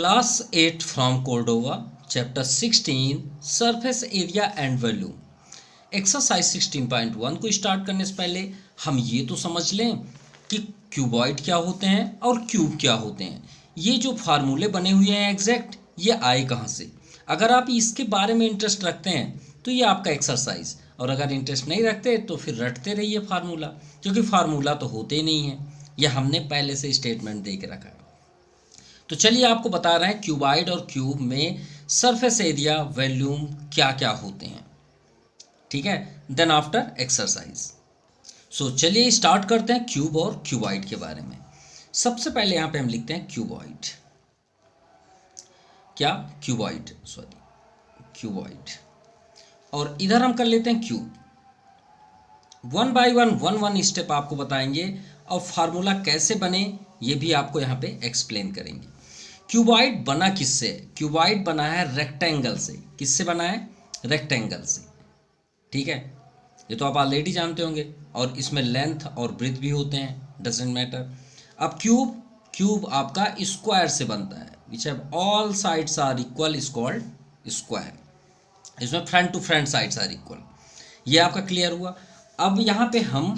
Class 8 from Cordoba, chapter 16 surface area and volume. Exercise 16.1 को start करने से पहले हम ये तो समझ लें कि क्यूबॉइड क्या होते हैं और क्यूब क्या होते हैं। ये जो फार्मूले बने हुए हैं एग्जैक्ट, ये आए कहाँ से। अगर आप इसके बारे में इंटरेस्ट रखते हैं तो ये आपका एक्सरसाइज, और अगर इंटरेस्ट नहीं रखते तो फिर रटते रहिए फार्मूला, क्योंकि फार्मूला तो होते ही नहीं है। यह हमने पहले से स्टेटमेंट दे के रखा है। तो चलिए आपको बता रहे हैं क्यूबॉइड और क्यूब में सरफेस एरिया वॉल्यूम क्या क्या होते हैं। ठीक है, देन आफ्टर एक्सरसाइज। सो चलिए स्टार्ट करते हैं क्यूब और क्यूबॉइड के बारे में। सबसे पहले यहां पे हम लिखते हैं क्यूबॉइड। क्या? Cuboid, sorry cuboid. और इधर हम कर लेते हैं cube. One by one step आपको बताएंगे और फार्मूला कैसे बने ये भी आपको यहाँ पे एक्सप्लेन करेंगे। क्यूबॉइड बना किससे? क्यूबॉइड बना है रेक्टेंगल से। किससे बना है? रेक्टेंगल से। ठीक है, ये तो आप ऑलरेडी जानते होंगे। और इसमें लेंथ और ब्रेथ भी होते हैं, डजेंट मैटर। अब क्यूब आपका स्क्वायर से बनता है, which have all sides are equal is called square. इसमें front to front sides are equal. ये आपका क्लियर हुआ। अब यहाँ पे हम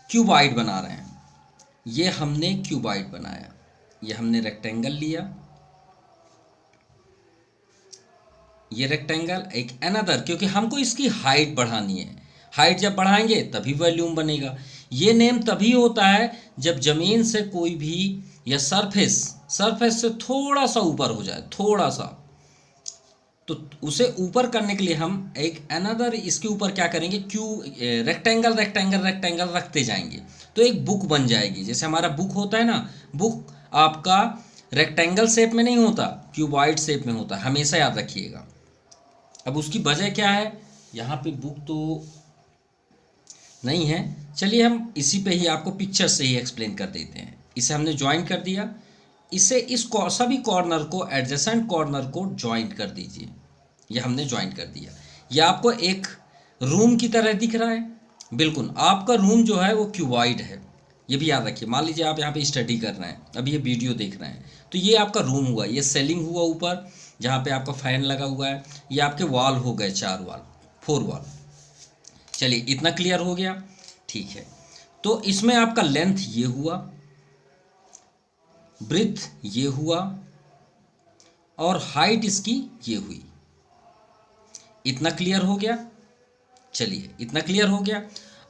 क्यूबॉइड बना रहे हैं। ये हमने क्यूबॉइड बनाया, ये हमने रेक्टेंगल लिया, ये रेक्टेंगल एक अनदर, क्योंकि हमको इसकी हाइट बढ़ानी है। हाइट जब बढ़ाएंगे तभी वॉल्यूम बनेगा। ये नेम तभी होता है जब जमीन से कोई भी या सरफेस से थोड़ा सा ऊपर हो जाए, थोड़ा सा। तो उसे ऊपर करने के लिए हम एक अनदर इसके ऊपर क्या करेंगे, रेक्टेंगल रखते जाएंगे तो एक बुक बन जाएगी। जैसे हमारा बुक होता है ना, बुक आपका रेक्टेंगल शेप में नहीं होता, क्यूबॉइड शेप में होता है, हमेशा याद रखिएगा। अब उसकी वजह क्या है, यहाँ पे बुक तो नहीं है, चलिए हम इसी पे ही आपको पिक्चर से ही एक्सप्लेन कर देते हैं। इसे हमने ज्वाइन कर दिया, इसे इस सभी कॉर्नर को, एडजेसेंट कॉर्नर को ज्वाइंट कर दीजिए। ये हमने ज्वाइंट कर दिया। ये आपको एक रूम की तरह दिख रहा है। बिल्कुल, आपका रूम जो है वो क्यूबॉइड है, ये भी याद रखिए। मान लीजिए आप यहाँ पे स्टडी कर रहे हैं, अभी ये वीडियो देख रहे हैं, तो ये आपका रूम हुआ। ये सेलिंग हुआ ऊपर, जहाँ पे आपका फैन लगा हुआ है। ये आपके वॉल हो गए, 4 वॉल। चलिए इतना क्लियर हो गया। ठीक है, तो इसमें आपका लेंथ ये हुआ, ब्रेथ ये हुआ, और हाइट इसकी ये हुई। इतना क्लियर हो गया। चलिए इतना क्लियर हो गया।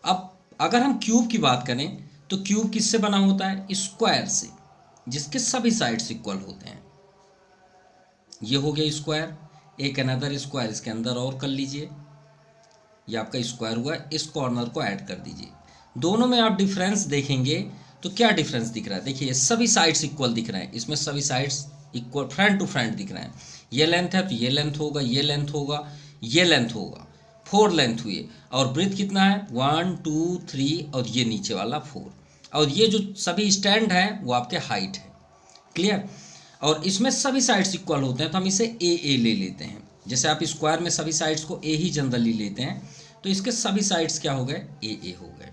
अब अगर हम क्यूब की बात करें तो क्यूब किससे बना होता है? स्क्वायर से, जिसके सभी साइड्स इक्वल होते हैं। ये हो गया स्क्वायर। एक अनदर स्क्वायर इसके अंदर और कर लीजिए, ये आपका स्क्वायर हुआ। इस कॉर्नर को ऐड कर दीजिए। दोनों में आप डिफरेंस देखेंगे तो क्या डिफरेंस दिख रहा है? देखिए ये सभी साइड्स इक्वल दिख रहे हैं, इसमें सभी sides equal front to front दिख रहे हैं। ये लेंथ है तो ये लेंथ होगा, ये लेंथ होगा, ये लेंथ होगा। 4 लेंथ हुई। और ब्रेथ कितना है? 1 2 3, और ये नीचे वाला 4। और ये जो सभी स्टैंड है वो आपके हाइट है। क्लियर? और इसमें सभी साइड्स इक्वल होते हैं तो हम इसे ए ले लेते हैं। जैसे आप स्क्वायर में सभी साइड्स को ए ही जनरली लेते हैं, तो इसके सभी साइड्स क्या हो गए? ए हो गए।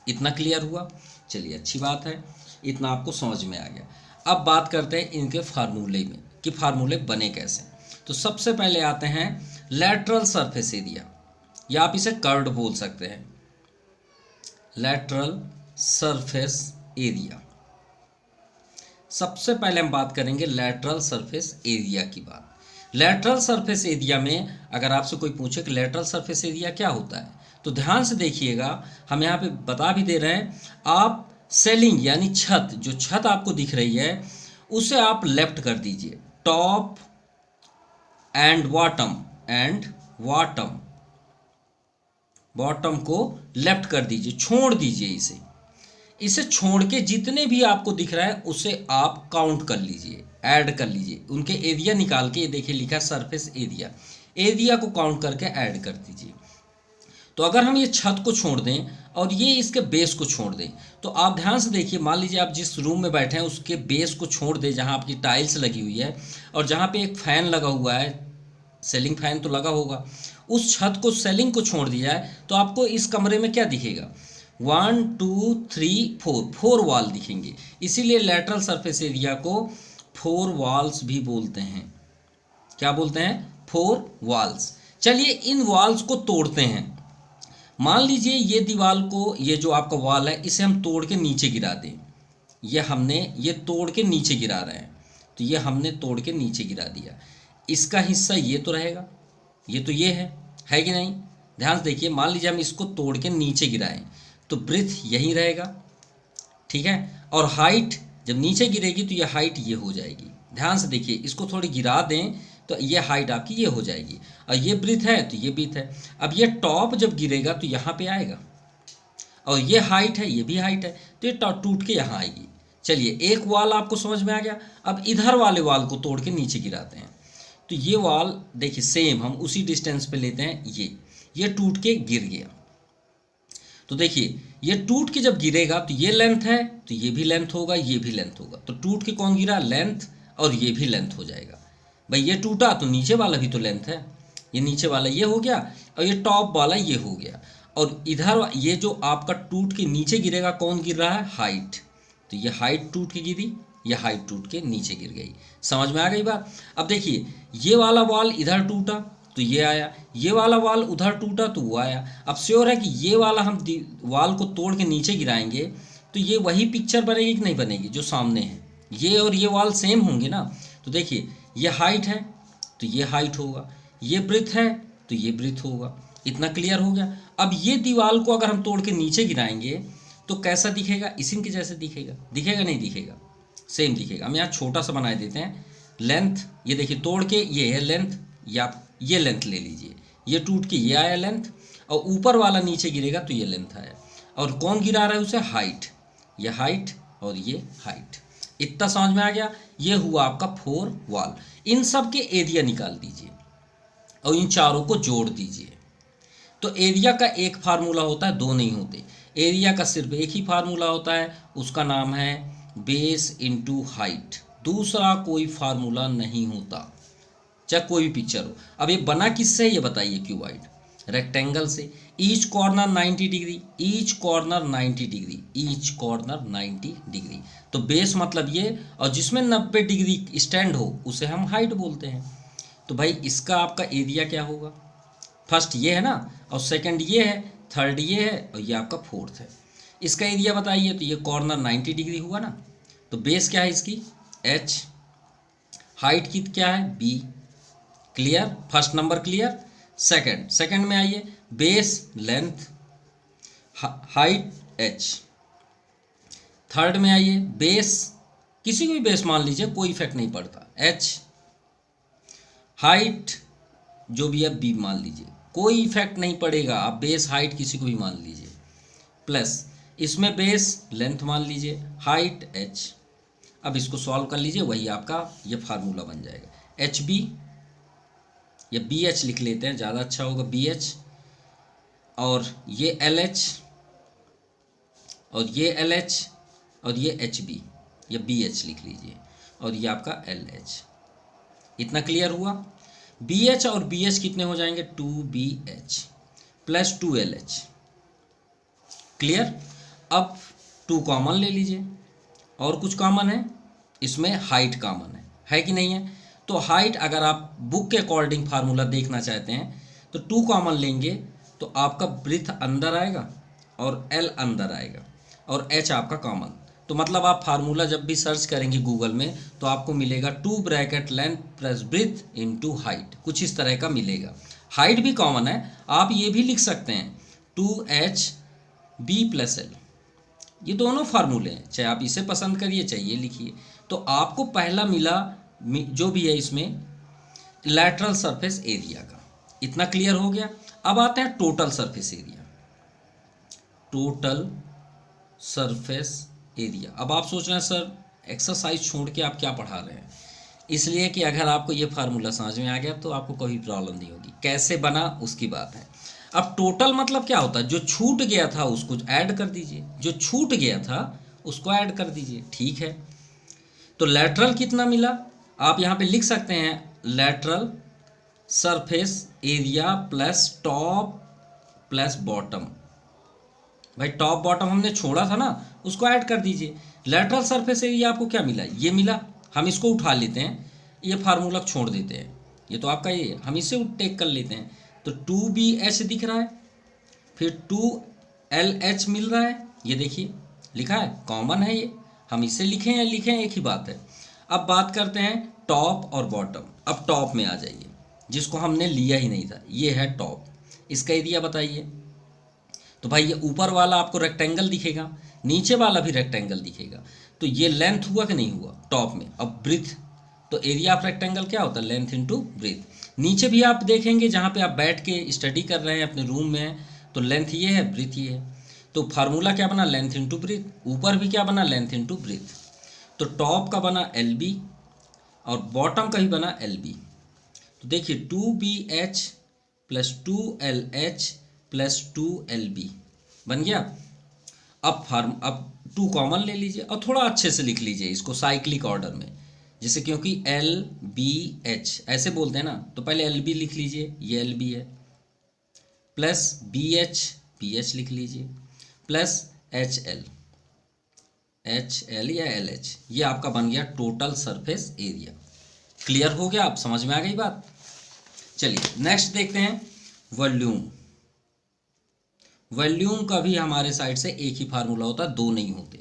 इतना क्लियर हुआ। चलिए अच्छी बात है, इतना आपको समझ में आ गया। अब बात करते हैं इनके फार्मूले में कि फार्मूले बने कैसे। तो सबसे पहले आते हैं लैटरल सरफेस एरिया, या आप इसे कर्व्ड बोल सकते हैं। लैटरल सरफेस एरिया, सबसे पहले हम बात करेंगे लैटरल सरफेस एरिया की बात। लैटरल सरफेस एरिया में अगर आपसे कोई पूछे कि लैटरल सरफेस एरिया क्या होता है, तो ध्यान से देखिएगा। हम यहाँ पे बता भी दे रहे हैं। आप सेलिंग यानी छत, जो छत आपको दिख रही है उसे आप लेफ्ट कर दीजिए। टॉप एंड बॉटम को लेफ्ट कर दीजिए, छोड़ दीजिए। इसे छोड़ के जितने भी आपको दिख रहा है उसे आप काउंट कर लीजिए, ऐड कर लीजिए। उनके एरिया निकाल के, ये देखिए लिखा सरफेस एरिया को काउंट करके ऐड कर दीजिए। तो अगर हम ये छत को छोड़ दें और ये इसके बेस को छोड़ दें, तो आप ध्यान से देखिए। मान लीजिए आप जिस रूम में बैठे हैं उसके बेस को छोड़ दें, जहाँ आपकी टाइल्स लगी हुई है और जहाँ पे एक फ़ैन लगा हुआ है, सीलिंग फैन तो लगा होगा, उस छत को, सीलिंग को छोड़ दिया है, तो आपको इस कमरे में क्या दिखेगा? 1 2 3 4 वॉल दिखेंगे। इसीलिए लैटरल सरफेस एरिया को फोर वॉल्स भी बोलते हैं। क्या बोलते हैं? Four walls. चलिए इन वॉल्स को तोड़ते हैं। मान लीजिए ये दीवार को, ये जो आपका वॉल है, इसे हम तोड़ के नीचे गिरा दें। ये तोड़ के नीचे गिरा रहे हैं, तो ये हमने तोड़ के नीचे गिरा दिया। इसका हिस्सा ये तो रहेगा, ये तो ये है कि नहीं? ध्यान से देखिए, मान लीजिए हम इसको तोड़ के नीचे गिराएं तो ब्रेथ यहीं रहेगा, ठीक है। और हाइट जब नीचे गिरेगी तो ये हाइट ये हो जाएगी। ध्यान से देखिए, इसको थोड़ी गिरा दें तो ये हाइट आपकी ये हो जाएगी, और ये ब्रीथ है तो ये ब्रीथ है। अब ये टॉप जब गिरेगा तो यहाँ पे आएगा, और ये हाइट है, ये भी हाइट है, तो ये टूट के यहाँ आएगी। चलिए एक वॉल आपको समझ में आ गया। अब इधर वाले वॉल को तोड़ के नीचे गिराते हैं, तो ये वॉल देखिए सेम हम उसी डिस्टेंस पे लेते हैं। ये टूट के गिर गया, तो देखिए ये टूट के जब गिरेगा तो ये लेंथ है, तो ये भी लेंथ होगा, ये भी लेंथ होगा। तो टूट के कौन गिरा? लेंथ, और ये भी लेंथ हो जाएगा। भाई ये टूटा तो नीचे वाला भी तो लेंथ है, ये नीचे वाला ये हो गया, और ये टॉप वाला ये हो गया। और इधर ये जो आपका टूट के नीचे गिरेगा, कौन गिर रहा है? हाइट। तो ये हाइट टूट के गिरी, ये हाइट टूट के नीचे गिर गई। समझ में आ गई बात? अब देखिए ये वाला वॉल इधर टूटा तो ये आया, ये वाला वॉल उधर टूटा तो वो आया। अब श्योर है कि ये वाला हम वॉल को तोड़ के नीचे गिराएंगे तो ये वही पिक्चर बनेगी कि नहीं बनेगी जो सामने है? ये और ये वॉल सेम होंगे ना। तो देखिए ये हाइट है तो ये हाइट होगा, ये ब्रेथ है तो ये ब्रेथ होगा। इतना क्लियर हो गया। अब ये दीवार को अगर हम तोड़ के नीचे गिराएंगे तो कैसा दिखेगा? इसी के जैसे दिखेगा, दिखेगा नहीं दिखेगा? सेम दिखेगा। हम यहाँ छोटा सा बना देते हैं। लेंथ ये देखिए, तोड़ के ये है लेंथ, या ये लेंथ ले लीजिए, ये टूट के ये आया लेंथ, और ऊपर वाला नीचे गिरेगा तो ये लेंथ आया। और कौन गिरा रहा है उसे? हाइट। ये हाइट और ये हाइट। इतना समझ में आ गया? ये हुआ आपका फोर वॉल। इन सब के एरिया निकाल दीजिए और इन चारों को जोड़ दीजिए। तो एरिया का एक फार्मूला होता है, दो नहीं होते। एरिया का सिर्फ एक ही फार्मूला होता है, उसका नाम है बेस इंटू हाइट। दूसरा कोई फार्मूला नहीं होता, चाहे कोई भी पिक्चर हो। अब ये बना किससे ये बताइए? क्यूबॉइड, रेक्टेंगल से। Each corner 90 degree, each corner 90 degree, each corner 90 degree. तो बेस मतलब ये, और जिसमें 90 डिग्री स्टैंड हो उसे हम हाइट बोलते हैं। तो भाई इसका आपका एरिया क्या होगा? फर्स्ट ये है ना, और सेकंड ये है, थर्ड ये है, और ये आपका फोर्थ है। इसका एरिया बताइए। तो ये कॉर्नर 90 डिग्री हुआ ना, तो बेस क्या है इसकी? h, हाइट की क्या है? b। Clear? First number clear. Second में आइए, base length, height h। Third में आइए, बेस किसी को भी बेस मान लीजिए, कोई इफेक्ट नहीं पड़ता, h। हाइट जो भी है b मान लीजिए, कोई इफेक्ट नहीं पड़ेगा, आप बेस हाइट किसी को भी मान लीजिए। प्लस इसमें बेस लेंथ मान लीजिए, हाइट h। अब इसको सॉल्व कर लीजिए, वही आपका ये फार्मूला बन जाएगा। एच बी, या बी एच लिख लेते हैं, ज़्यादा अच्छा होगा, बी एच। और ये एल एच, और ये एल एच, और ये एच बी, या बी एच लिख लीजिए, और ये आपका एल एच। इतना क्लियर हुआ? बी एच और बी एच कितने हो जाएंगे? 2BH plus 2LH। क्लियर? अब 2 कॉमन ले लीजिए, और कुछ कॉमन है इसमें? हाइट कॉमन है कि नहीं है? तो हाइट अगर आप बुक के अकॉर्डिंग फार्मूला देखना चाहते हैं तो 2 कॉमन लेंगे तो आपका ब्रीथ अंदर आएगा और L अंदर आएगा, और H आपका कॉमन। तो मतलब आप फार्मूला जब भी सर्च करेंगे गूगल में तो आपको मिलेगा 2 bracket length plus breadth into height, कुछ इस तरह का मिलेगा। हाइट भी कॉमन है, आप ये भी लिख सकते हैं 2HB प्लस L। ये दोनों फार्मूले हैं, चाहे आप इसे पसंद करिए चाहे ये लिखिए। तो आपको पहला मिला जो भी है इसमें लैटरल सरफेस एरिया का। इतना क्लियर हो गया? अब आते हैं total surface area. Total surface area. अब आप सोच रहे हैं सर एक्सरसाइज छोड़ के आप क्या पढ़ा रहे हैं? इसलिए कि अगर आपको ये फार्मूला समझ में आ गया तो आपको कोई प्रॉब्लम नहीं होगी। कैसे बना उसकी बात है। अब टोटल मतलब क्या होता है? जो छूट गया था उसको ऐड कर दीजिए, जो छूट गया था उसको ऐड कर दीजिए, ठीक है। तो लैटरल कितना मिला आप यहाँ पे लिख सकते हैं, lateral surface area plus top plus bottom. भाई टॉप बॉटम हमने छोड़ा था ना, उसको ऐड कर दीजिए। लैटरल सरफेस एरिया आपको क्या मिला? ये मिला, हम इसको उठा लेते हैं, ये फार्मूला छोड़ देते हैं, ये तो आपका ये हम इसे टेक कर लेते हैं। तो 2BH दिख रहा है, फिर 2LH मिल रहा है, ये देखिए लिखा है, कॉमन है ये, हम इसे लिखें या लिखें एक ही बात है। अब बात करते हैं टॉप और बॉटम। अब टॉप में आ जाइए, जिसको हमने लिया ही नहीं था, ये है टॉप। इसका एरिया बताइए। तो भाई ये ऊपर वाला आपको रेक्टेंगल दिखेगा, नीचे वाला भी रेक्टेंगल दिखेगा, तो ये लेंथ हुआ कि नहीं हुआ टॉप में। अब ब्रीथ, तो एरिया ऑफ रेक्टेंगल क्या होता है, लेंथ इनटू ब्रीथ। नीचे भी आप देखेंगे जहाँ पे आप बैठ के स्टडी कर रहे हैं अपने रूम में हैं, तो लेंथ ये है, ब्रीथ ये है, तो फार्मूला क्या बना, लेंथ इनटू ब्रीथ। ऊपर भी क्या बना, लेंथ इनटू ब्रीथ। तो टॉप का बना LB और बॉटम का ही बना LB। तो देखिए 2BH plus 2LH plus 2LB बन गया। अब 2 कॉमन ले लीजिए और थोड़ा अच्छे से लिख लीजिए इसको साइक्लिक ऑर्डर में, जैसे क्योंकि LBH ऐसे बोलते हैं ना, तो पहले LB लिख लीजिए, ये LB है, प्लस BH लिख लीजिए, प्लस HL या LH, ये आपका बन गया टोटल सरफेस एरिया। क्लियर हो गया, आप समझ में आ गई बात। चलिए नेक्स्ट देखते हैं वॉल्यूम। वॉल्यूम का भी हमारे साइड से एक ही फार्मूला होता है, दो नहीं होते,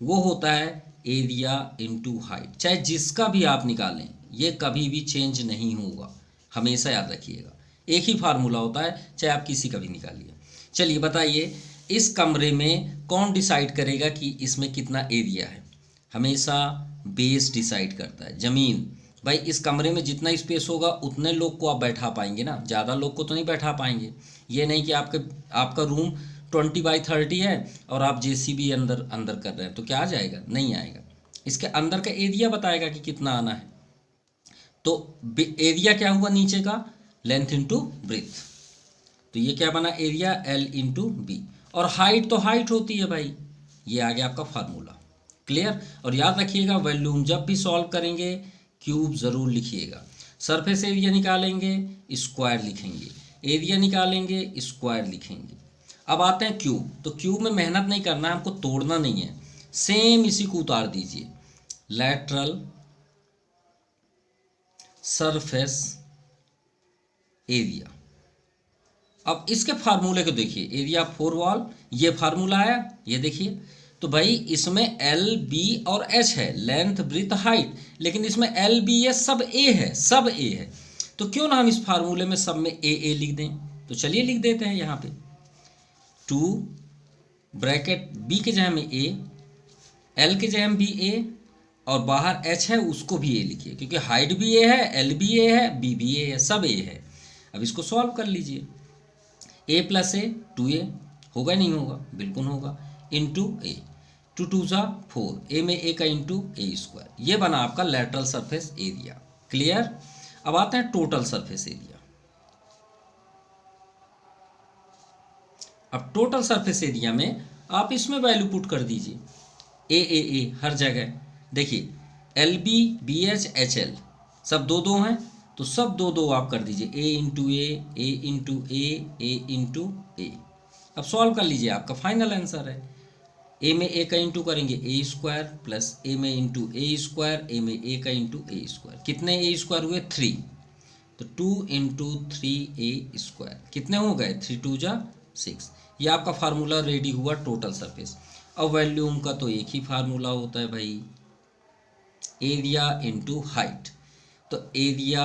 वो होता है एरिया इनटू हाइट। चाहे जिसका भी आप निकालें ये कभी भी चेंज नहीं होगा, हमेशा याद रखिएगा, एक ही फार्मूला होता है, चाहे आप किसी का भी निकालिए। चलिए बताइए, इस कमरे में कौन डिसाइड करेगा कि इसमें कितना एरिया है, हमेशा बेस डिसाइड करता है, ज़मीन। भाई इस कमरे में जितना स्पेस होगा उतने लोग को आप बैठा पाएंगे ना, ज़्यादा लोग को तो नहीं बैठा पाएंगे। ये नहीं कि आपका रूम 20x30 है और आप JCB अंदर कर रहे हैं, तो क्या आ जाएगा, नहीं आएगा। इसके अंदर का एरिया बताएगा कि कितना आना है। तो एरिया क्या हुआ नीचे का, लेंथ इनटू ब्रीथ, तो ये क्या बना, एरिया L इंटू B। और हाइट तो हाइट होती है भाई, ये आ गया आपका फार्मूला। क्लियर। और याद रखिएगा वॉल्यूम जब भी सॉल्व करेंगे क्यूब ज़रूर लिखिएगा। सरफेस एरिया निकालेंगे स्क्वायर लिखेंगे, एरिया निकालेंगे स्क्वायर लिखेंगे। अब आते हैं क्यूब। तो क्यूब में मेहनत नहीं करना है, हमको तोड़ना नहीं है, सेम इसी को उतार दीजिए, लैटरल सरफेस एरिया। अब इसके फार्मूले को देखिए, एरिया 4 वॉल, ये फार्मूला आया, ये देखिए। तो भाई इसमें LB और H है, लेंथ ब्रीथ हाइट, लेकिन इसमें LBH सब A है, सब A है, तो क्यों ना हम इस फार्मूले में सब में AA लिख दें। तो चलिए लिख देते हैं यहाँ पे 2 ब्रैकेट B के जगह में A, L के जगह में भी A, और बाहर H है उसको भी A लिखिए, क्योंकि हाइट भी A है, L भी A है, B भी A है, सब A है। अब इसको सॉल्व कर लीजिए, A प्लस A 2A होगा नहीं होगा, बिल्कुल होगा, इंटू A, 2 2 जा 4, A में A का इंटू A स्क्वायर, ये बना आपका लैटरल सरफेस एरिया। क्लियर। अब आते हैं टोटल सरफेस एरिया। अब टोटल सरफेस एरिया में आप इसमें वैल्यू पुट कर दीजिए, A हर जगह। देखिए LB BH HL सब 2 2 हैं, तो सब 2 2 आप कर दीजिए, A into A into A। अब सॉल्व कर लीजिए, आपका फाइनल आंसर है। A में A का इंटू करेंगे A स्क्वायर, प्लस A में इंटू A स्क्वायर, A में A का इंटू A स्क्वायर, कितने A स्क्वायर हुए 3, तो 2 इंटू 3A स्क्वायर, कितने हो गए 3 2 जा 6। ये आपका फार्मूला रेडी हुआ टोटल सरफेस। अब वॉल्यूम का तो एक ही फार्मूला होता है भाई, एरिया इंटू हाइट। तो एरिया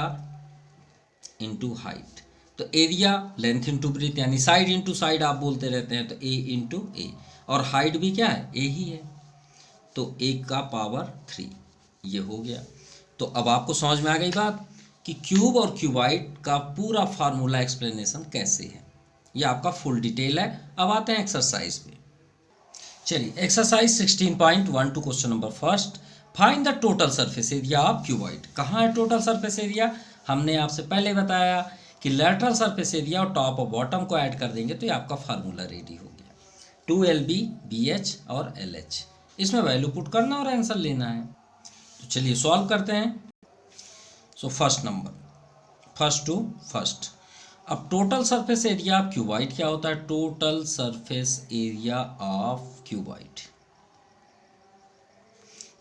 इंटू हाइट, तो एरिया लेंथ इंटू ब्रीथ, यानी साइड इंटू साइड आप बोलते रहते हैं, तो A इंटू A, और हाइट भी क्या है A ही है, तो 1 का पावर 3, ये हो गया। तो अब आपको समझ में आ गई बात कि क्यूब और क्यूबाइड का पूरा फार्मूला एक्सप्लेनेशन कैसे है, ये आपका फुल डिटेल है। अब आते हैं एक्सरसाइज पे। चलिए exercise 16.12 question number first, find the total surface area of cuboid. कहाँ है टोटल सरफेस एरिया, हमने आपसे पहले बताया कि लेटरल सरफेस एरिया और टॉप और बॉटम को ऐड कर देंगे तो ये आपका फार्मूला रेडी हो गया, 2LB BH और LH। इसमें वैल्यू पुट करना और आंसर लेना है। तो चलिए सॉल्व करते हैं। So first number, first to first. अब total surface area of cuboid क्या होता है, total surface area of cuboid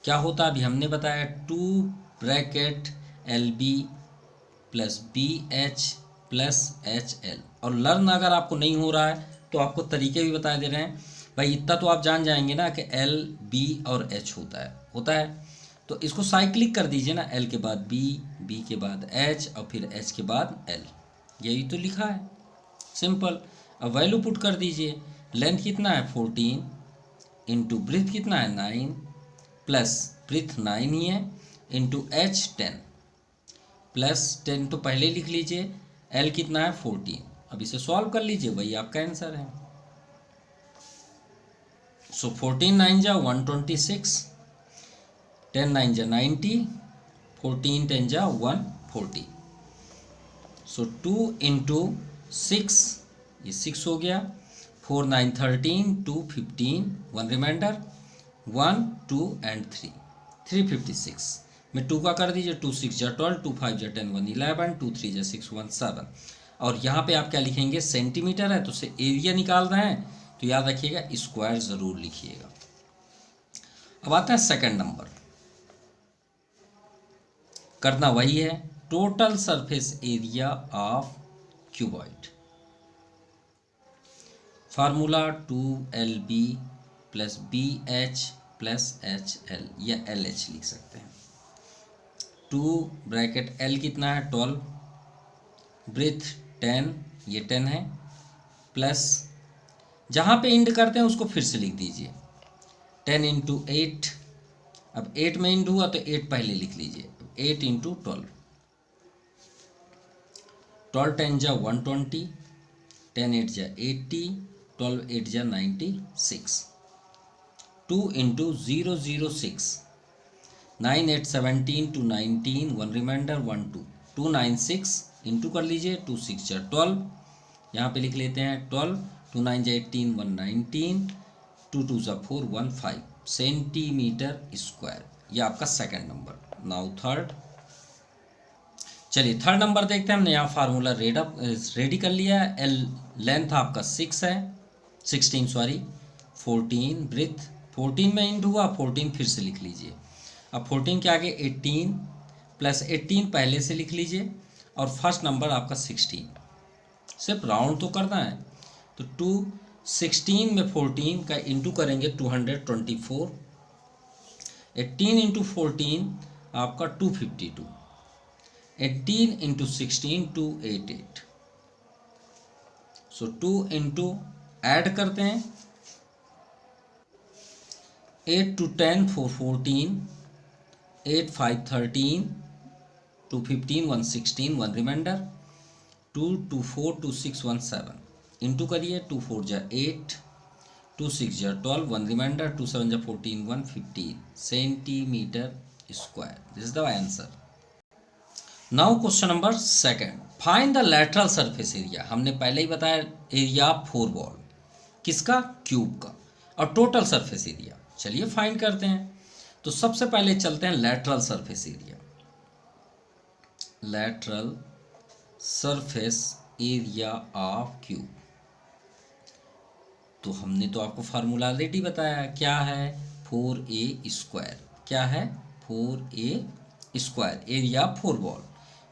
क्या होता है अभी हमने बताया, 2 bracket L B plus B H plus H L. और लर्न अगर आपको नहीं हो रहा है तो आपको तरीके भी बता दे रहे हैं। भाई इतना तो आप जान जाएंगे ना कि एल बी और एच होता है। तो इसको साइक्लिक कर दीजिए ना, एल के बाद बी, बी के बाद एच और फिर एच के बाद एल। यही तो लिखा है, सिंपल। अब वैल्यू पुट कर दीजिए। लेंथ कितना है 14 इंटू ब्रीथ कितना है 9 प्लस ब्रीथ 9 ही है इंटू एच 10 प्लस 10 तो पहले लिख लीजिए। एल कितना है 14। अब इसे सॉल्व कर लीजिए, वही आपका आंसर है। सो 14 9 जा 126, 10 9 जा 90, 14 10 जा 140। सो 2 इंटू 6, ये 6 हो गया, 4 9 13, 2 15, 1 रिमाइंडर, 1 2 एंड 3, 356 में 2 का कर दीजिए। 2 6 जा 12, 2 5 जा 10, 1 11, 2 3 जा 6 1 7। और यहाँ पे आप क्या लिखेंगे, सेंटीमीटर है तो से एरिया निकाल रहे हैं, तो याद रखिएगा स्क्वायर ज़रूर लिखिएगा। अब आता है सेकंड नंबर, करना वही है, total surface area of cuboid. Formula 2LB plus BH plus HL या LH लिख सकते हैं। 2 ब्रैकेट L कितना है 12, ब्रीथ 10, ये 10 है, प्लस जहाँ पे इंड करते हैं उसको फिर से लिख दीजिए, 10 इंटू 8। अब 8 में इंड हुआ तो 8 पहले लिख लीजिए, 8 इंटू 12, 12 10 जा 120, 10 8 जा 80, 12 8 जा 96, 2 इंटू 006, 9 8 17 टू 19, 1 रिमाइंडर 1 2, 296 इंटू कर लीजिए, 2 6 जा 12, यहाँ पे लिख लेते हैं 12, 2 9 जा 18, 119, 2 2 जा 4, 1 5 सेंटीमीटर स्क्वायर। ये आपका सेकंड नंबर। नाउ थर्ड, चलिए थर्ड नंबर देखते हैं। हमने यहाँ फार्मूला रेडी कर लिया है। एल लेंथ आपका 6 है, 16 सॉरी 14, ब्रीथ 14 में इंड हुआ, 14 फिर से लिख लीजिए। अब 14 के आगे 18 प्लस 18 पहले से लिख लीजिए, और फर्स्ट नंबर आपका 16, सिर्फ राउंड तो करना है। तो 216 में 14 का इंटू करेंगे 224, 18 इंटू 14 आपका 252, 18 इंटू 16 288। सो 2 इंटू ऐड करते हैं, 8 to 10 4 14, 8 5 13, 2 15 1 16, 1 रिमाइंडर, 2 2 4 2 6 1 7 इंटू करिए, 2 4 जा 8, 2 6 जा 12, 1 रिमाइंडर, 2 7 जा 14, 1 15 centimetre square. This is the answer. Now question number second, find the lateral surface area. हमने पहले ही बताया एरिया 4 बॉल किसका, क्यूब का, और टोटल सरफेस एरिया। चलिए फाइंड करते हैं। तो सबसे पहले चलते हैं lateral surface area. Lateral surface area of cube, तो हमने तो आपको फार्मूला ऑलरेडी बताया, क्या है 4A स्क्वायर। क्या है 4A स्क्वायर, एरिया 4 बॉल।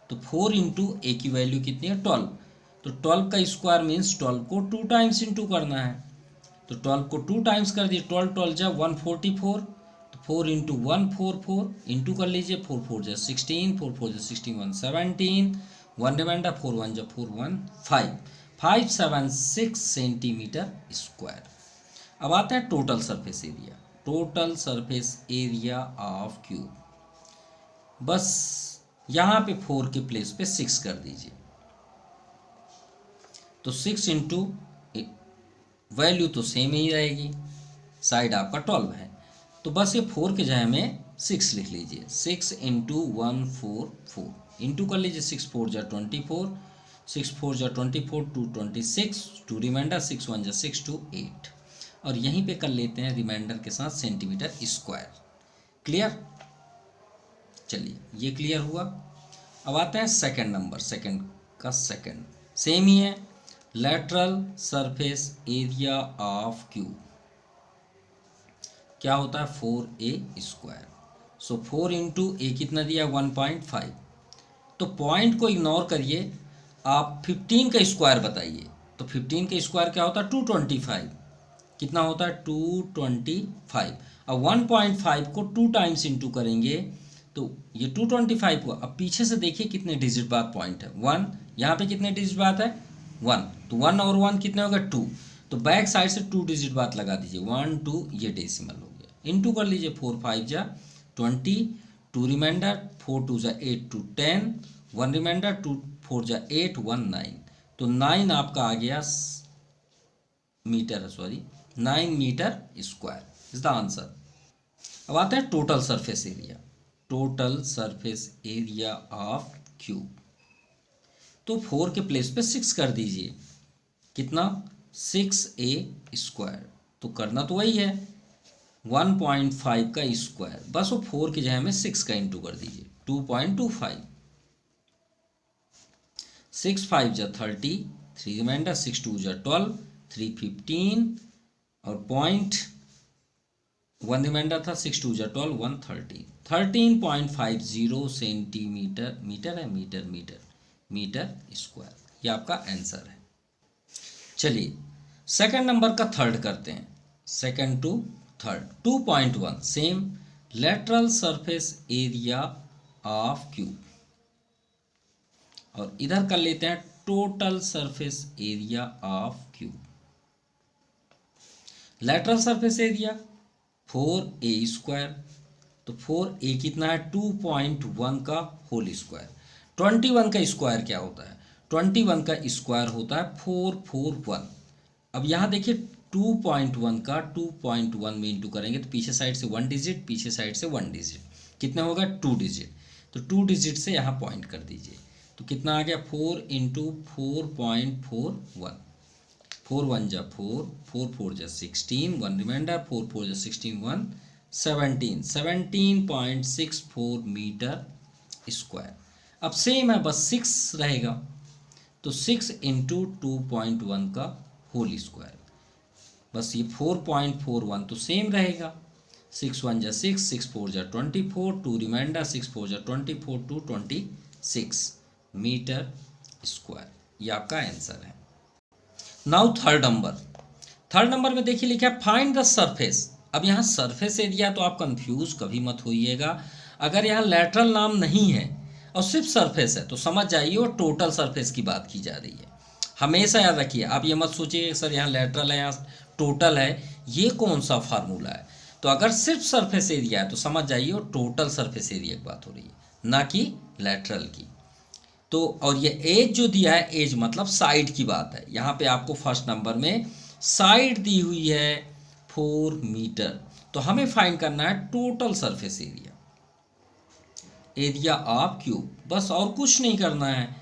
तो 4 इंटू ए की वैल्यू कितनी है 12, तो 12 का स्क्वायर मीन्स 12 को 2 टाइम्स इंटू करना है। तो 12 को 2 टाइम्स कर दिए, 12 12 जा 144, तो 4 इंटू 1 4 4 इंटू कर लीजिए, 4 4 जा 16, 4 4 जा 16 1 17, 1 रिमाइंडर, 4 1 जा 4 1 5, 576 सेंटीमीटर स्क्वायर। अब आता है total surface area. Total surface area of cube, बस यहाँ पे 4 के प्लेस पे 6 कर दीजिए, तो 6 इंटू वैल्यू तो सेम ही रहेगी, साइड आपका 12 है, तो बस ये 4 के जगह में 6 लिख लीजिए। 6 इंटू 144 इंटू कर लीजिए, 6 4 जा 24, 6 4 जा 24, 2 26, 2 रिमाइंडर, 6 1 जा 6 2 8, और यहीं पे कर लेते हैं रिमाइंडर के साथ सेंटीमीटर स्क्वायर। क्लियर, चलिए ये क्लियर हुआ। अब आते हैं सेकंड नंबर, सेकंड का सेकंड सेम ही है, lateral surface area of cube क्या होता है 4A स्क्वायर। सो 4 इंटू ए कितना दिया 1.5। तो पॉइंट को इग्नोर करिए, आप 15 का स्क्वायर बताइए। तो 15 का स्क्वायर क्या होता है 225। कितना होता है 225। अब 1.5 को 2 टाइम्स इंटू करेंगे तो ये 225 को, अब पीछे से देखिए कितने डिजिट बाद पॉइंट है 1, यहाँ पे कितने डिजिट बाद है 1, तो 1 और 1 कितने हो गए 2, तो बैक साइड से 2 डिजिट बाद लगा दीजिए 1 2, ये डेसिमल हो गया। इंटू कर लीजिए 4 5 जा 20, 2 रिमाइंडर 4 2 जा 8 2 10, 1 रिमाइंडर 2 4 जा 8 1 9, तो 9 आपका आ गया मीटर है, sorry 9 metre square is the answer. अब आते हैं total surface area. Total surface area of cube, तो 4 के प्लेस पे 6 कर दीजिए, कितना 6a स्क्वायर, तो करना तो वही है 1.5 का स्क्वायर, बस वो 4 की जगह में 6 का इंटू कर दीजिए 2.25, 6 5 जा 30, 3 रिमाइंडर 6 2 जा 12, 3 15 और पॉइंट 1 रिमाइंडर था 6 2 जा 12 1 13, 13.50 सेंटीमीटर, मीटर है मीटर मीटर मीटर स्क्वायर, ये आपका आंसर है। चलिए सेकंड नंबर का थर्ड करते हैं, second to third 2.1 same, lateral surface area of cube, और इधर कर लेते हैं total surface area of cube. Lateral surface area 4a square, तो 4a कितना है 2.1 का होल स्क्वायर। 21 का स्क्वायर क्या होता है 21 का स्क्वायर होता है 441। अब यहाँ देखिए 2.1 का 2.1 में इंटू करेंगे तो पीछे साइड से 1 डिजिट, पीछे साइड से 1 डिजिट, कितना होगा 2 डिजिट, तो 2 डिजिट से यहाँ पॉइंट कर दीजिए, तो कितना आ गया 4 इंटू 4.41, 4 1 जा 4, 4 4 जा 16, 1 रिमाइंडर 4 4 जा 16 1 17, 17.64 मीटर स्क्वायर। अब सेम है बस 6 रहेगा, तो 6 इंटू 2.1 का होल स्क्वायर, बस ये 4.41 तो सेम रहेगा, 6 1 जा 6, 6 4 जा 24, 2 रिमाइंडर 6 4 जा 24 2 26 मीटर स्क्वायर, ये आपका आंसर है। Now third number, third number में देखिए लिखा है फाइंड द सरफेस। अब यहाँ सरफेस एरिया तो आप कंफ्यूज कभी मत होइएगा, अगर यहाँ लेटरल नाम नहीं है और सिर्फ सरफेस है तो समझ जाइए वो टोटल सरफेस की बात की जा रही है। हमेशा याद रखिए, आप ये मत सोचिए सर यहाँ लेटरल है यहाँ टोटल है, ये कौन सा फार्मूला है। तो अगर सिर्फ सरफेस एरिया है तो समझ जाइए वो टोटल सरफेस एरिया की बात हो रही है, ना कि लेटरल की। तो और ये एज जो दिया है, एज मतलब साइड की बात है, यहाँ पे आपको फर्स्ट नंबर में साइड दी हुई है 4 मीटर, तो हमें फाइंड करना है total surface area, area of cube, बस और कुछ नहीं करना है।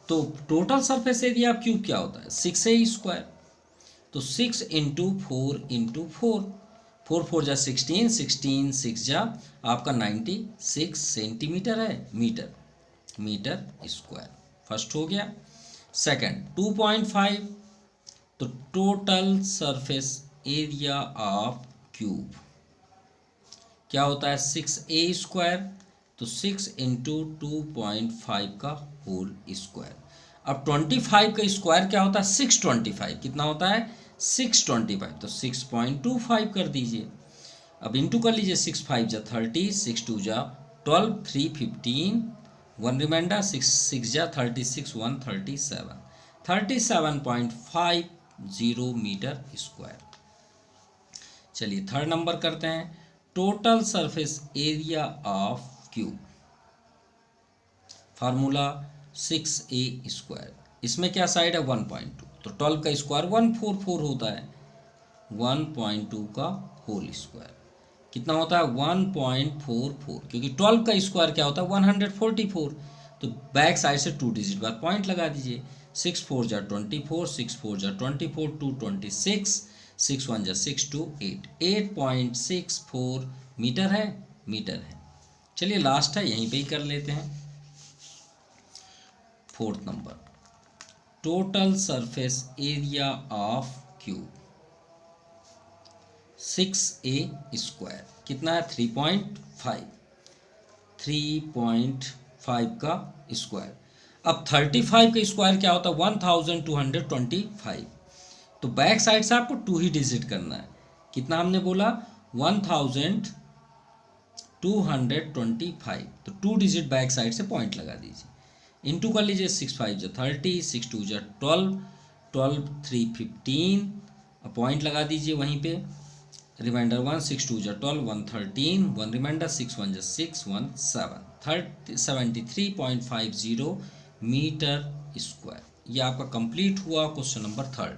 तो total surface area of cube क्या होता है 6a स्क्वायर, तो 6 इंटू 4 इंटू 4, 4 4 जा 16, 16 6 जा आपका 96 सेंटीमीटर है, मीटर मीटर स्क्वायर, फर्स्ट हो गया। सेकंड 2.5, तो total surface area of cube क्या होता है 6a स्क्वायर, तो 6 इंटू 2.5 का होल स्क्वायर। अब 25 का स्क्वायर क्या होता है 625, कितना होता है 625, तो 6.25 कर दीजिए। अब इंटू कर लीजिए 6 5 जा 30, 6 2 जा 12, 3 15, 1 रिमाइंडर 6 6 जा 36 1 37, 37.50 मीटर स्क्वायर। चलिए थर्ड नंबर करते हैं, total surface area of cube, formula 6a square, इसमें क्या साइड है 1.2, तो 12 का स्क्वायर 144 होता है, 1.2 का होल स्क्वायर कितना होता है 1.44, क्योंकि 12 का स्क्वायर क्या होता है 144, तो बैक साइड से 2 डिजिट बाद पॉइंट लगा दीजिए, 6 4 जा 24, 6 4 जा 24 2 26, 6 1 जा 6 2 8, 8.64 मीटर है, मीटर है। चलिए लास्ट है यहीं पे ही कर लेते हैं, fourth number, total surface area of cube 6a square कितना है 3.5, 3.5 का स्क्वायर। अब 35 का स्क्वायर क्या होता है? 1225। तो बैक साइड से आपको 2 ही डिजिट करना है। कितना हमने बोला? 1225। तो 2 डिजिट बैक साइड से पॉइंट लगा दीजिए, इंटू कर लीजिए। 6 5 जो 30, 6 2 जो 12, 12 3 15, पॉइंट लगा दीजिए वहीं पे। रिमाइंडर 1, 6 2 जो 12, 1 13, 1 रिमाइंडर, 6 1 जो 6, 1 7, 73.50 मीटर स्क्वायर। ये आपका कंप्लीट हुआ question number 3।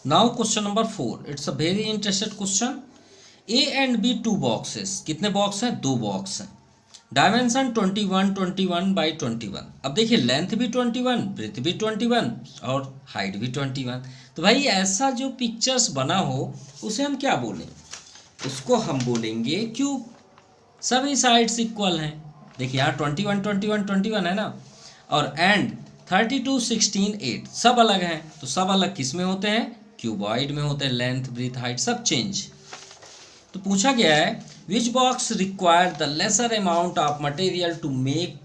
Now question number 4, it's a very interested question. A and B 2 boxes, कितने बॉक्स हैं? 2 बॉक्स हैं। Dimension 21 21 by 21। अब देखिए लेंथ भी 21, ब्रेथ भी 21 और हाइट भी 21। तो भाई ऐसा जो पिक्चर्स बना हो उसे हम क्या बोलें? उसको हम बोलेंगे क्यूब। सभी साइड्स इक्वल हैं। देखिए यहाँ 21 21 21 है ना, और एंड 32 16 8 सब अलग हैं। तो सब अलग किस में होते हैं? क्यूबॉइड में होते हैं। लेंथ ब्रेथ हाइट सब चेंज। तो पूछा गया है which box require the lesser amount of material to make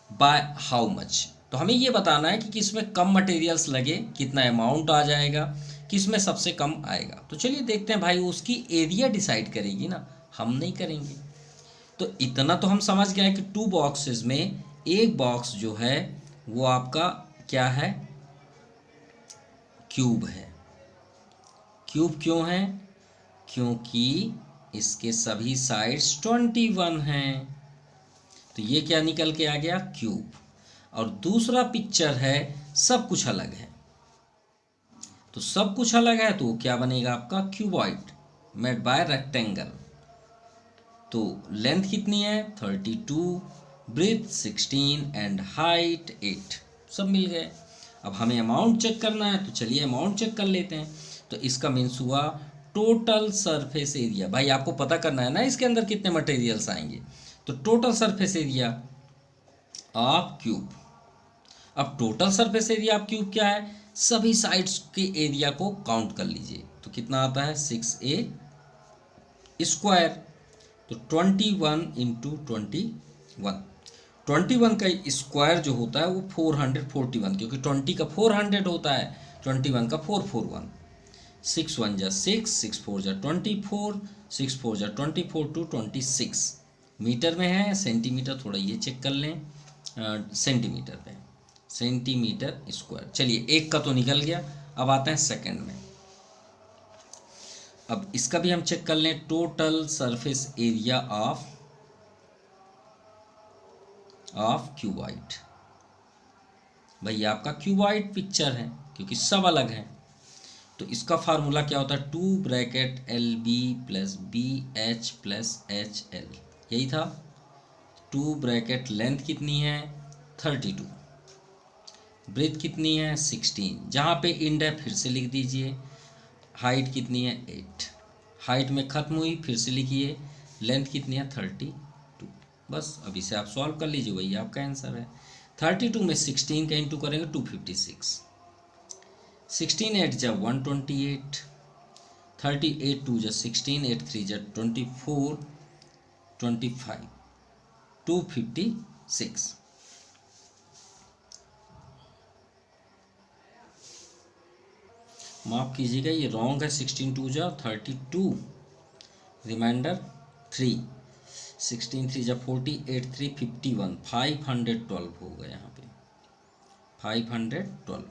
by how much. तो हमें ये बताना है कि किस में कम मटेरियल्स लगे, कितना अमाउंट आ जाएगा, किस में सबसे कम आएगा। तो चलिए देखते हैं भाई, उसकी एरिया डिसाइड करेगी ना, हम नहीं करेंगे। तो इतना तो हम समझ गए कि 2 बॉक्सेस में एक बॉक्स जो है वो आपका क्या है? क्यूब है। क्यूब क्यों है? क्योंकि इसके सभी साइड्स 21 हैं। तो ये क्या निकल के आ गया? क्यूब। और दूसरा पिक्चर है सब कुछ अलग है। तो सब कुछ अलग है तो क्या बनेगा आपका? Cuboid made by rectangle. तो लेंथ कितनी है? 32, ब्रेथ 16 एंड हाइट 8, सब मिल गए। अब हमें अमाउंट चेक करना है, तो चलिए अमाउंट चेक कर लेते हैं। तो इसका मीन्स हुआ टोटल सरफेस एरिया। भाई आपको पता करना है ना इसके अंदर कितने मटेरियल्स आएंगे। तो total surface area of cube. अब total surface area of cube क्या है? सभी साइड्स के एरिया को काउंट कर लीजिए। तो कितना आता है? 6a square. तो 21 इंटू 21, 21 का स्क्वायर जो होता है वो 441, क्योंकि 20 का 400 होता है, 21 का 441। 6 1 जा 6, 6 4 जा 24, 6 4 जा 24 टू 26। मीटर में है, सेंटीमीटर थोड़ा ये चेक कर लें, सेंटीमीटर पे, सेंटीमीटर स्क्वायर। चलिए एक का तो निकल गया। अब आते हैं सेकंड में। अब इसका भी हम चेक कर लें। Total surface area of cuboid. भाई आपका क्यूबॉइड पिक्चर है क्योंकि सब अलग है। तो इसका फार्मूला क्या होता है? 2 bracket LB plus BH plus HL, यही था। 2 ब्रैकेट लेंथ कितनी है? 32, ब्रेथ कितनी है? 16, जहाँ पे इंड है फिर से लिख दीजिए। हाइट कितनी है? 8, हाइट में ख़त्म हुई, फिर से लिखिए। लेंथ कितनी है? 32। बस अब इसे आप सॉल्व कर लीजिए, वही आपका आंसर है। 32 में 16 का इंटू करेंगे 256, 16 8 जा 128, 38 2 जा 16, 8 3 जा 24, 25, 256। माफ़ कीजिएगा ये रॉन्ग है। 16 2 जा 32, रिमाइंडर 3, 16 3 जा 40, 8 3 51, 512 होगा यहाँ पे, 512।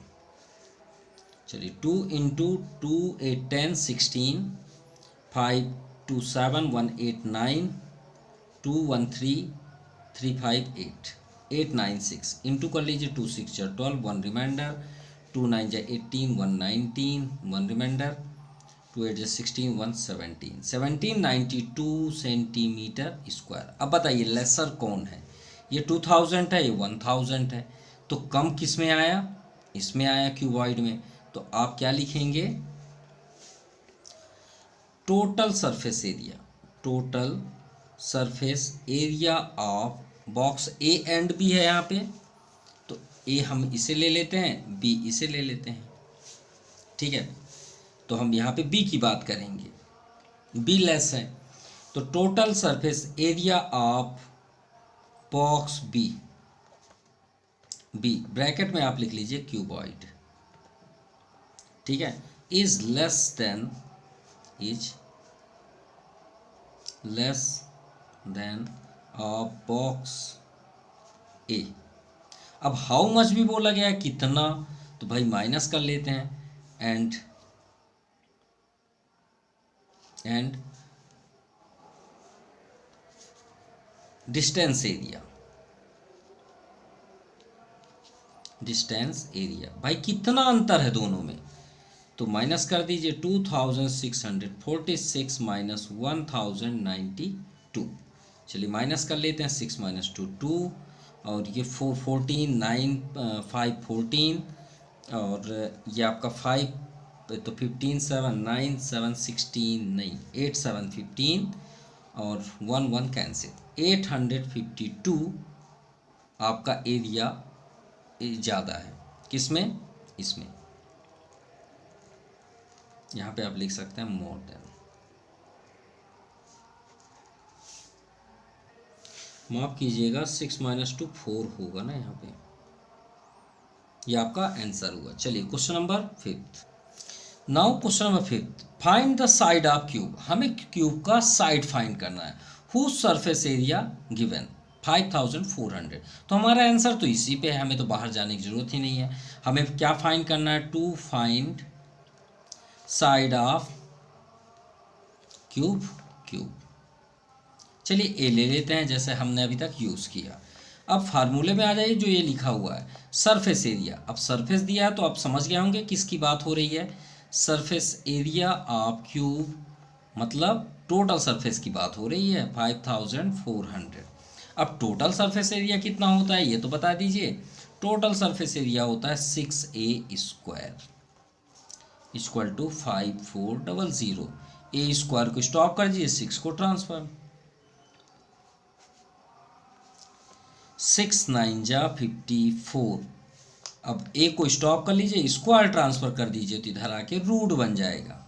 चलिए 2 इंटू 2 8 10 16, 5 2 7 1 8 9, 2 1 3 3 5 8, 8 9 6 इंटू कर लीजिए। 2 6 जा 12, 1 रिमाइंडर, 2 9 जा 18, 1 19, 1 रिमाइंडर, 2 8 जा 16, 1 17, 1792 सेंटीमीटर स्क्वायर। अब बताइए लेसर कौन है? ये 2000 है, ये 1000 है। तो कम किस में आया? इसमें आया, क्यूबॉइड में। तो आप क्या लिखेंगे? Total surface area, total surface area of box A and B है यहाँ पे। तो ए हम इसे ले लेते हैं, बी इसे ले लेते हैं, ठीक है। तो हम यहाँ पे बी की बात करेंगे, बी लेस है। तो total surface area of box B, B bracket में आप लिख लीजिए क्यूबॉइड, ठीक है, is less than a box A. अब हाउ मच भी बोला गया है, कितना, तो भाई माइनस कर लेते हैं, एंड डिस्टेंस एरिया, भाई कितना अंतर है दोनों में, तो माइनस कर दीजिए 2646 माइनस 1092, चलिए माइनस कर लेते हैं, 6 माइनस 2 2, और ये 4 14 9 5 14, और ये आपका 5 तो 15 7 9 7 16 नहीं 8 7 15, और 1 1 कैंसिल, 852 आपका एरिया ज़्यादा है, किसमें, इसमें, यहाँ पे आप लिख सकते हैं मोर देन। माफ कीजिएगा 6 माइनस 2 4 होगा ना यहाँ पे, ये आपका आंसर हुआ। चलिए question number 5। Now question number 5, find the side of cube, हमें क्यूब का साइड फाइंड करना है, हुज सरफेस एरिया गिवन 5400, तो हमारा आंसर तो इसी पे है, हमें तो बाहर जाने की जरूरत ही नहीं है। हमें क्या फाइंड करना है, to find side of cube, चलिए ए ले लेते हैं जैसे हमने अभी तक यूज़ किया। अब फार्मूले में आ जाइए, जो ये लिखा हुआ है सरफेस एरिया, अब सरफेस दिया है तो आप समझ गए होंगे किसकी बात हो रही है, सरफेस एरिया ऑफ क्यूब, मतलब टोटल सरफेस की बात हो रही है 5400। अब टोटल सरफेस एरिया कितना होता है ये तो बता दीजिए, टोटल सरफेस एरिया होता है 6a square equal to 5400, a square को स्टॉप कर दीजिए, 6 को ट्रांसफर, 6 9 जा 54, अब ए को स्टॉप कर लीजिए, स्क्वायर ट्रांसफर कर दीजिए तो इधर आके रूट बन जाएगा।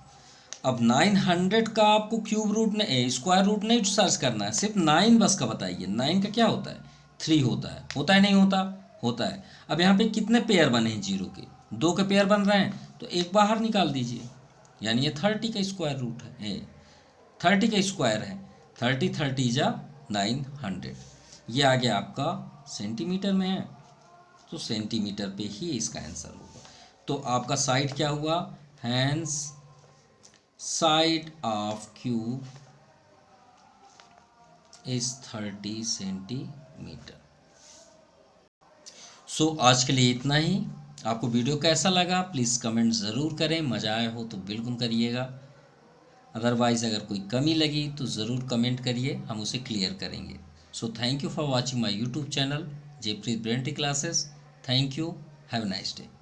अब 900 का आपको क्यूब रूट नहीं, स्क्वायर रूट नहीं सर्च करना है, सिर्फ 9 बस का बताइए, 9 का क्या होता है, 3 होता है नहीं होता है। अब यहाँ पे कितने पेयर बने हैं जीरो के, 2 के पेयर बन रहे हैं, तो एक बाहर निकाल दीजिए, यानी ये 30 का स्क्वायर रूट है, 30 का स्क्वायर है, 30 जा 900, ये आ गया आपका सेंटीमीटर में है, तो सेंटीमीटर पे ही इसका आंसर होगा। तो आपका साइड क्या हुआ, hence side of cube is 30 centimetre. So आज के लिए इतना ही। आपको वीडियो कैसा लगा प्लीज़ कमेंट ज़रूर करें, मज़ा आया हो तो बिल्कुल करिएगा, अदरवाइज़ अगर कोई कमी लगी तो ज़रूर कमेंट करिए, हम उसे क्लियर करेंगे। So thank you for watching my YouTube channel Jaypreet ब्रेंटी classes. Thank you, have a nice day.